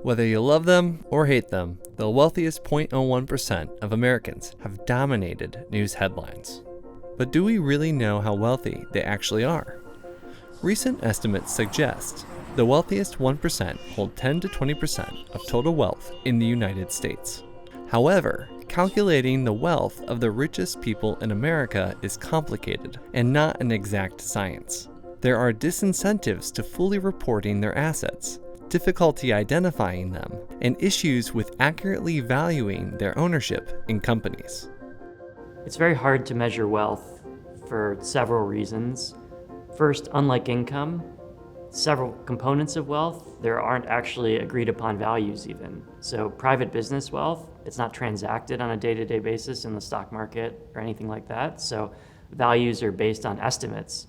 Whether you love them or hate them, the wealthiest 0.01% of Americans have dominated news headlines. But do we really know how wealthy they actually are? Recent estimates suggest the wealthiest 1% hold 10 to 20% of total wealth in the United States. However, calculating the wealth of the richest people in America is complicated and not an exact science. There are disincentives to fully reporting their assets, difficulty identifying them, and issues with accurately valuing their ownership in companies. It's very hard to measure wealth for several reasons. First, unlike income, several components of wealth, there aren't actually agreed upon values even. So private business wealth, it's not transacted on a day-to-day basis in the stock market or anything like that. So values are based on estimates.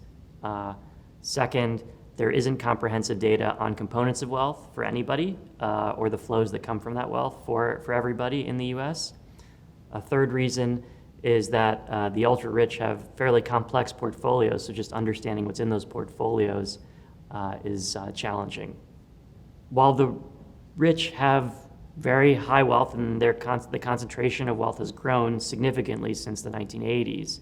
Second, there isn't comprehensive data on components of wealth for anybody or the flows that come from that wealth for everybody in the US. A third reason is that the ultra-rich have fairly complex portfolios, so just understanding what's in those portfolios is challenging. While the rich have very high wealth and the concentration of wealth has grown significantly since the 1980s,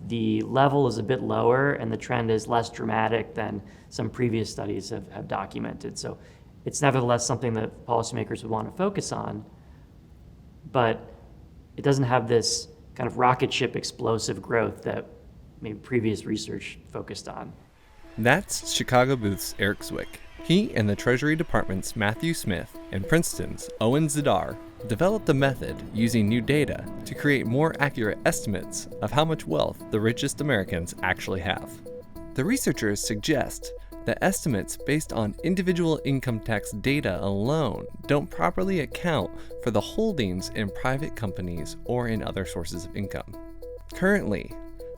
the level is a bit lower and the trend is less dramatic than some previous studies have documented. So it's nevertheless something that policymakers would want to focus on, but it doesn't have this kind of rocket ship explosive growth that maybe previous research focused on. That's Chicago Booth's Eric Zwick. He and the Treasury Department's Matthew Smith and Princeton's Owen Zidar developed a method using new data to create more accurate estimates of how much wealth the richest Americans actually have. The researchers suggest that estimates based on individual income tax data alone don't properly account for the holdings in private companies or in other sources of income. Currently,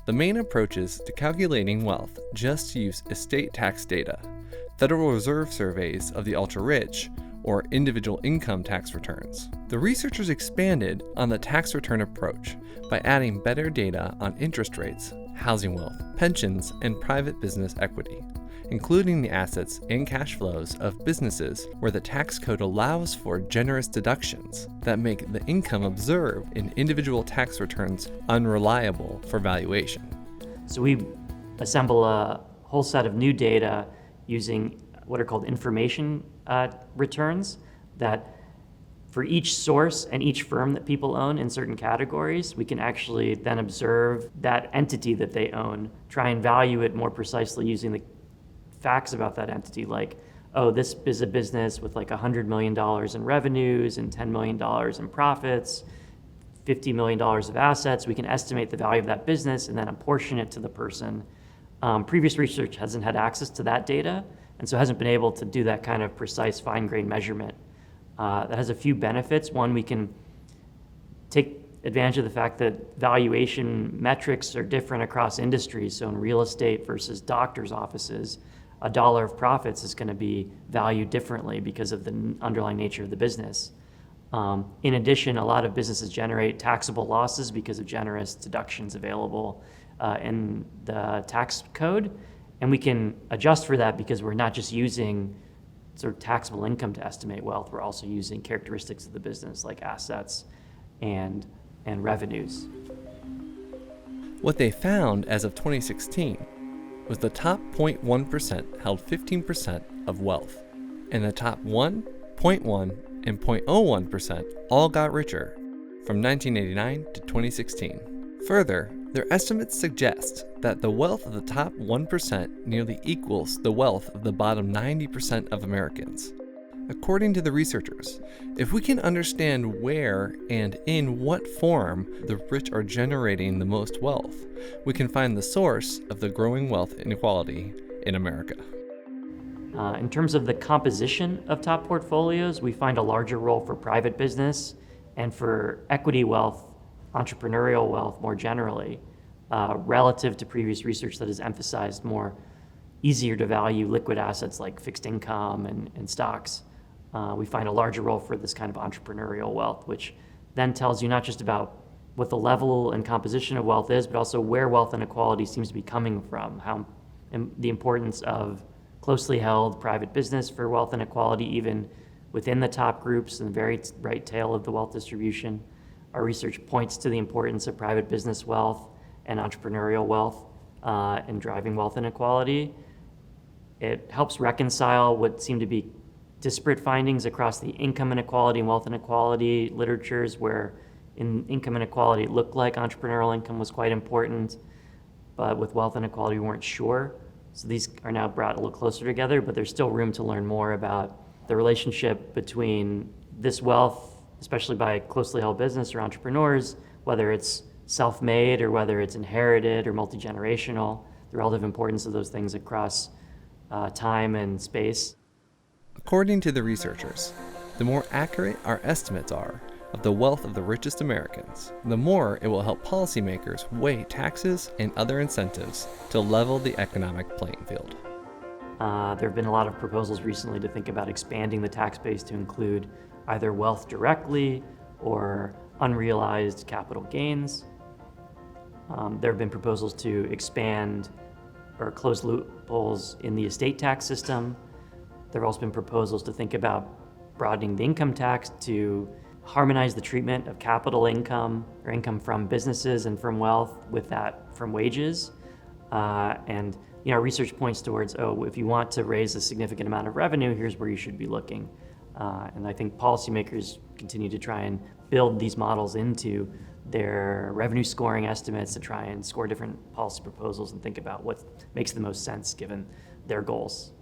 the main approaches to calculating wealth just use estate tax data, Federal Reserve surveys of the ultra-rich, or individual income tax returns. The researchers expanded on the tax return approach by adding better data on interest rates, housing wealth, pensions, and private business equity, including the assets and cash flows of businesses where the tax code allows for generous deductions that make the income observed in individual tax returns unreliable for valuation. So we assemble a whole set of new data using what are called information returns that for each source and each firm that people own in certain categories, we can actually then observe that entity that they own, try and value it more precisely using the facts about that entity, like, oh, this is a business with like $100 million in revenues and $10 million in profits, $50 million of assets. We can estimate the value of that business and then apportion it to the person. Previous research hasn't had access to that data, and so hasn't been able to do that kind of precise fine-grained measurement. That has a few benefits. One, we can take advantage of the fact that valuation metrics are different across industries. So in real estate versus doctor's offices, a dollar of profits is going to be valued differently because of the underlying nature of the business. In addition, a lot of businesses generate taxable losses because of generous deductions available in the tax code. And we can adjust for that because we're not just using sort of taxable income to estimate wealth, we're also using characteristics of the business like assets and revenues. What they found as of 2016 was the top 0.1% held 15% of wealth, and the top 1, 0.1, and 0.01% all got richer from 1989 to 2016. Further, their estimates suggest that the wealth of the top 1% nearly equals the wealth of the bottom 90% of Americans. According to the researchers, if we can understand where and in what form the rich are generating the most wealth, we can find the source of the growing wealth inequality in America. In terms of the composition of top portfolios, we find a larger role for private business and for equity wealth, entrepreneurial wealth more generally, relative to previous research that has emphasized more easier to value liquid assets like fixed income and stocks. We find a larger role for this kind of entrepreneurial wealth, which then tells you not just about what the level and composition of wealth is, but also where wealth inequality seems to be coming from, how the importance of closely held private business for wealth inequality, even within the top groups and the very right tail of the wealth distribution. Our research points to the importance of private business wealth and entrepreneurial wealth in driving wealth inequality. It helps reconcile what seem to be disparate findings across the income inequality and wealth inequality literatures, where in income inequality it looked like entrepreneurial income was quite important, but with wealth inequality we weren't sure. So these are now brought a little closer together, but there's still room to learn more about the relationship between this wealth, especially by closely held business or entrepreneurs, whether it's self-made or whether it's inherited or multi-generational, the relative importance of those things across time and space. According to the researchers, the more accurate our estimates are of the wealth of the richest Americans, the more it will help policymakers weigh taxes and other incentives to level the economic playing field. There have been a lot of proposals recently to think about expanding the tax base to include either wealth directly or unrealized capital gains. There have been proposals to expand or close loopholes in the estate tax system. There have also been proposals to think about broadening the income tax to harmonize the treatment of capital income or income from businesses and from wealth with that from wages. And research points towards, if you want to raise a significant amount of revenue, here's where you should be looking. And I think policymakers continue to try and build these models into their revenue scoring estimates to try and score different policy proposals and think about what makes the most sense given their goals.